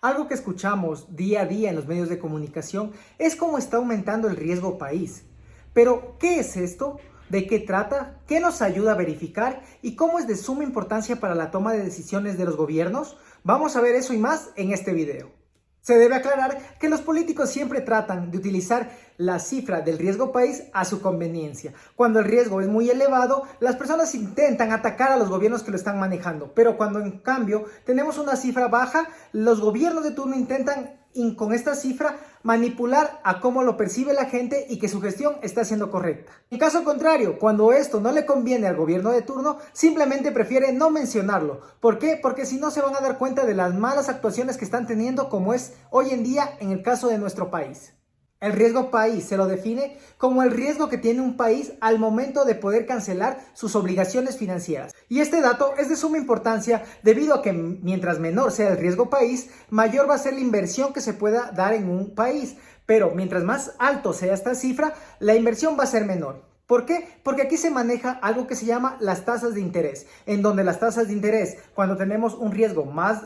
Algo que escuchamos día a día en los medios de comunicación es cómo está aumentando el riesgo país. Pero, ¿qué es esto? ¿De qué trata? ¿Qué nos ayuda a verificar? ¿Y cómo es de suma importancia para la toma de decisiones de los gobiernos? Vamos a ver eso y más en este video. Se debe aclarar que los políticos siempre tratan de utilizar la cifra del riesgo país a su conveniencia. Cuando el riesgo es muy elevado, las personas intentan atacar a los gobiernos que lo están manejando. Pero cuando en cambio tenemos una cifra baja, los gobiernos de turno intentan con esta cifra manipular a cómo lo percibe la gente y que su gestión está siendo correcta. En caso contrario, cuando esto no le conviene al gobierno de turno, simplemente prefiere no mencionarlo. ¿Por qué? Porque si no se van a dar cuenta de las malas actuaciones que están teniendo, como es hoy en día en el caso de nuestro país. El riesgo país se lo define como el riesgo que tiene un país al momento de poder cancelar sus obligaciones financieras. Y este dato es de suma importancia debido a que mientras menor sea el riesgo país, mayor va a ser la inversión que se pueda dar en un país. Pero mientras más alto sea esta cifra, la inversión va a ser menor. ¿Por qué? Porque aquí se maneja algo que se llama las tasas de interés, en donde las tasas de interés, cuando tenemos un riesgo más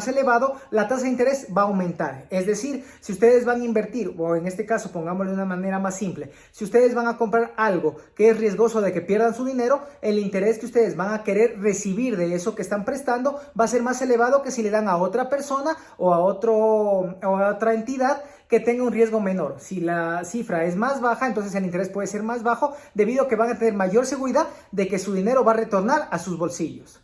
elevado, la tasa de interés va a aumentar. Es decir, si ustedes van a invertir, o en este caso pongámoslo de una manera más simple, si ustedes van a comprar algo que es riesgoso de que pierdan su dinero, el interés que ustedes van a querer recibir de eso que están prestando va a ser más elevado que si le dan a otra persona o a otra entidad que tenga un riesgo menor. Si la cifra es más baja, entonces el interés puede ser más bajo debido a que van a tener mayor seguridad de que su dinero va a retornar a sus bolsillos.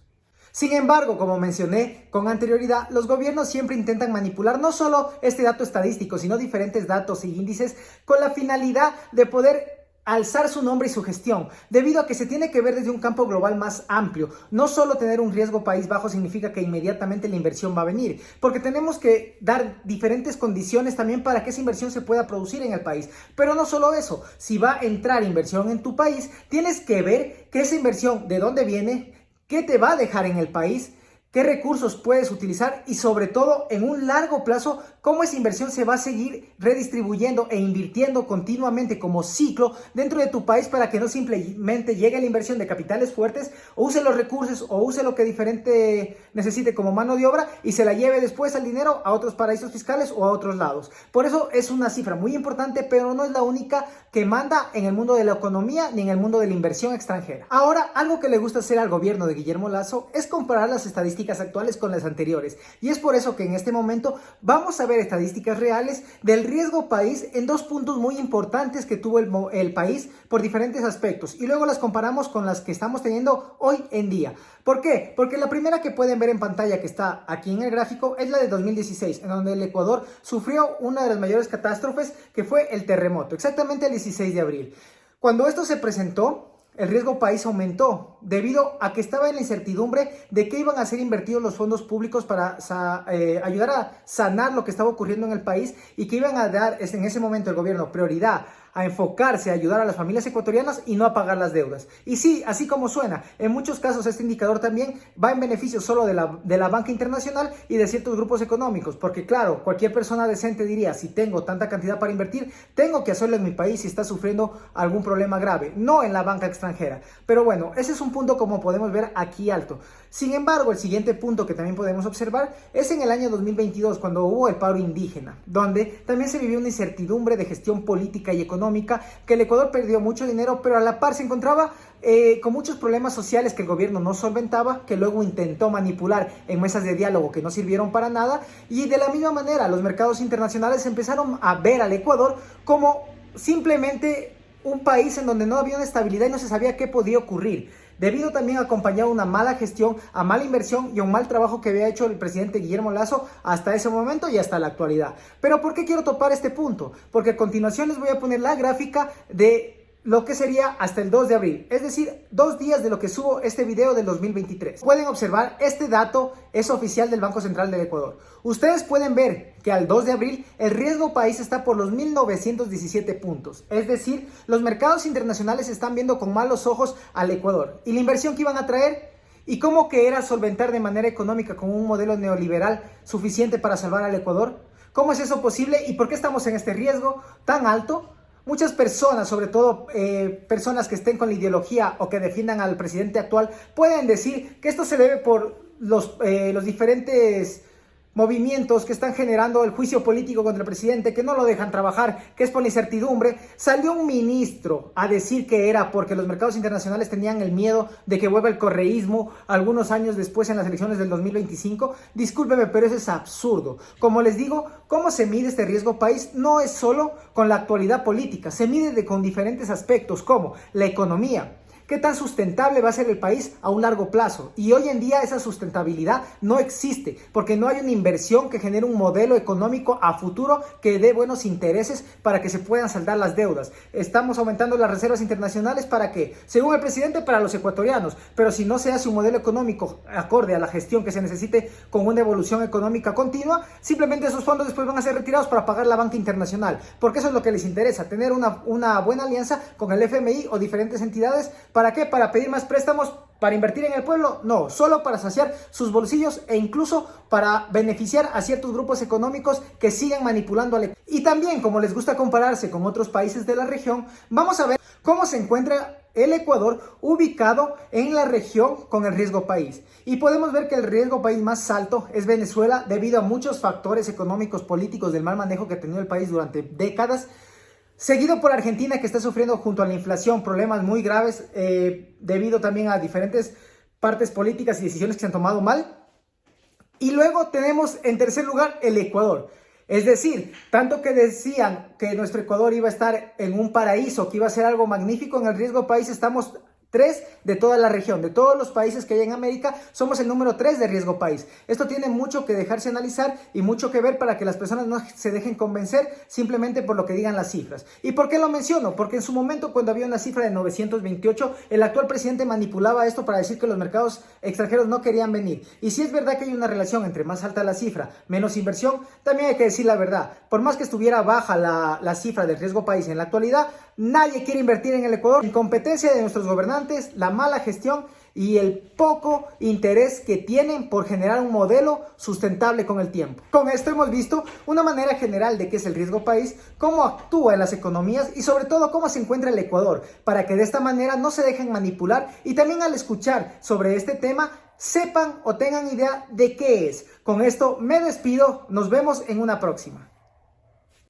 Sin embargo, como mencioné con anterioridad, los gobiernos siempre intentan manipular no solo este dato estadístico, sino diferentes datos y índices con la finalidad de poder alzar su nombre y su gestión, debido a que se tiene que ver desde un campo global más amplio. No solo tener un riesgo país bajo significa que inmediatamente la inversión va a venir, porque tenemos que dar diferentes condiciones también para que esa inversión se pueda producir en el país. Pero no solo eso, si va a entrar inversión en tu país, tienes que ver que esa inversión, de dónde viene, qué te va a dejar en el país, qué recursos puedes utilizar y sobre todo en un largo plazo, cómo esa inversión se va a seguir redistribuyendo e invirtiendo continuamente como ciclo dentro de tu país para que no simplemente llegue la inversión de capitales fuertes o use los recursos o use lo que diferente necesite como mano de obra y se la lleve después al dinero a otros paraísos fiscales o a otros lados. Por eso es una cifra muy importante, pero no es la única que manda en el mundo de la economía ni en el mundo de la inversión extranjera. Ahora, algo que le gusta hacer al gobierno de Guillermo Lasso es comparar las estadísticas actuales con las anteriores, y es por eso que en este momento vamos a ver estadísticas reales del riesgo país en dos puntos muy importantes que tuvo el país por diferentes aspectos, y luego las comparamos con las que estamos teniendo hoy en día. ¿Por qué? Porque la primera que pueden ver en pantalla, que está aquí en el gráfico, es la de 2016, en donde el Ecuador sufrió una de las mayores catástrofes, que fue el terremoto, exactamente el 16 de abril. Cuando esto se presentó, el riesgo país aumentó debido a que estaba en la incertidumbre de que iban a ser invertidos los fondos públicos para ayudar a sanar lo que estaba ocurriendo en el país, y que iban a dar en ese momento el gobierno prioridad a enfocarse a ayudar a las familias ecuatorianas y no a pagar las deudas. Y sí, así como suena, en muchos casos este indicador también va en beneficio solo de la banca internacional y de ciertos grupos económicos, porque claro, cualquier persona decente diría, si tengo tanta cantidad para invertir, tengo que hacerlo en mi país si está sufriendo algún problema grave, no en la banca extranjera. Pero bueno, ese es un punto como podemos ver aquí alto. Sin embargo, el siguiente punto que también podemos observar es en el año 2022, cuando hubo el paro indígena, donde también se vivió una incertidumbre de gestión política y económica, que el Ecuador perdió mucho dinero, pero a la par se encontraba con muchos problemas sociales que el gobierno no solventaba, que luego intentó manipular en mesas de diálogo que no sirvieron para nada, y de la misma manera los mercados internacionales empezaron a ver al Ecuador como simplemente un país en donde no había una estabilidad y no se sabía qué podía ocurrir, debido también a acompañar una mala gestión, a mala inversión y a un mal trabajo que había hecho el presidente Guillermo Lasso hasta ese momento y hasta la actualidad. Pero ¿por qué quiero topar este punto? Porque a continuación les voy a poner la gráfica de lo que sería hasta el 2 de abril, es decir, 2 días de lo que subo este video del 2023. Pueden observar, este dato es oficial del Banco Central del Ecuador. Ustedes pueden ver que al 2 de abril el riesgo país está por los 1917 puntos. Es decir, los mercados internacionales están viendo con malos ojos al Ecuador. ¿Y la inversión que iban a traer? ¿Y cómo que era solventar de manera económica con un modelo neoliberal suficiente para salvar al Ecuador? ¿Cómo es eso posible y por qué estamos en este riesgo tan alto? Muchas personas, sobre todo personas que estén con la ideología o que defiendan al presidente actual, pueden decir que esto se debe por los diferentes movimientos que están generando el juicio político contra el presidente, que no lo dejan trabajar, que es por la incertidumbre, salió un ministro a decir que era porque los mercados internacionales tenían el miedo de que vuelva el correísmo algunos años después en las elecciones del 2025. Discúlpeme, pero eso es absurdo. Como les digo, ¿cómo se mide este riesgo país? No es solo con la actualidad política, se mide con diferentes aspectos como la economía. ¿Qué tan sustentable va a ser el país a un largo plazo? Y hoy en día esa sustentabilidad no existe porque no hay una inversión que genere un modelo económico a futuro que dé buenos intereses para que se puedan saldar las deudas. Estamos aumentando las reservas internacionales ¿para qué? Según el presidente, para los ecuatorianos. Pero si no se hace un modelo económico acorde a la gestión que se necesite con una evolución económica continua, simplemente esos fondos después van a ser retirados para pagar la banca internacional. Porque eso es lo que les interesa, tener una buena alianza con el FMI o diferentes entidades. ¿Para qué? ¿Para pedir más préstamos? ¿Para invertir en el pueblo? No, solo para saciar sus bolsillos e incluso para beneficiar a ciertos grupos económicos que siguen manipulando al economía. Y también, como les gusta compararse con otros países de la región, vamos a ver cómo se encuentra el Ecuador ubicado en la región con el riesgo país. Y podemos ver que el riesgo país más alto es Venezuela debido a muchos factores económicos, políticos, del mal manejo que ha tenido el país durante décadas. Seguido por Argentina, que está sufriendo junto a la inflación problemas muy graves debido también a diferentes partes políticas y decisiones que se han tomado mal. Y luego tenemos en tercer lugar el Ecuador. Es decir, tanto que decían que nuestro Ecuador iba a estar en un paraíso, que iba a ser algo magnífico, en el riesgo país estamos 3 de toda la región, de todos los países que hay en América, somos el número 3 de riesgo país. Esto tiene mucho que dejarse analizar y mucho que ver para que las personas no se dejen convencer simplemente por lo que digan las cifras. ¿Y por qué lo menciono? Porque en su momento, cuando había una cifra de 928, el actual presidente manipulaba esto para decir que los mercados extranjeros no querían venir. Y si es verdad que hay una relación entre más alta la cifra, menos inversión, también hay que decir la verdad. Por más que estuviera baja la cifra del riesgo país en la actualidad, nadie quiere invertir en el Ecuador. Incompetencia de nuestros gobernantes, la mala gestión y el poco interés que tienen por generar un modelo sustentable con el tiempo. Con esto hemos visto una manera general de qué es el riesgo país, cómo actúa en las economías y sobre todo cómo se encuentra el Ecuador, para que de esta manera no se dejen manipular y también al escuchar sobre este tema sepan o tengan idea de qué es. Con esto me despido, nos vemos en una próxima.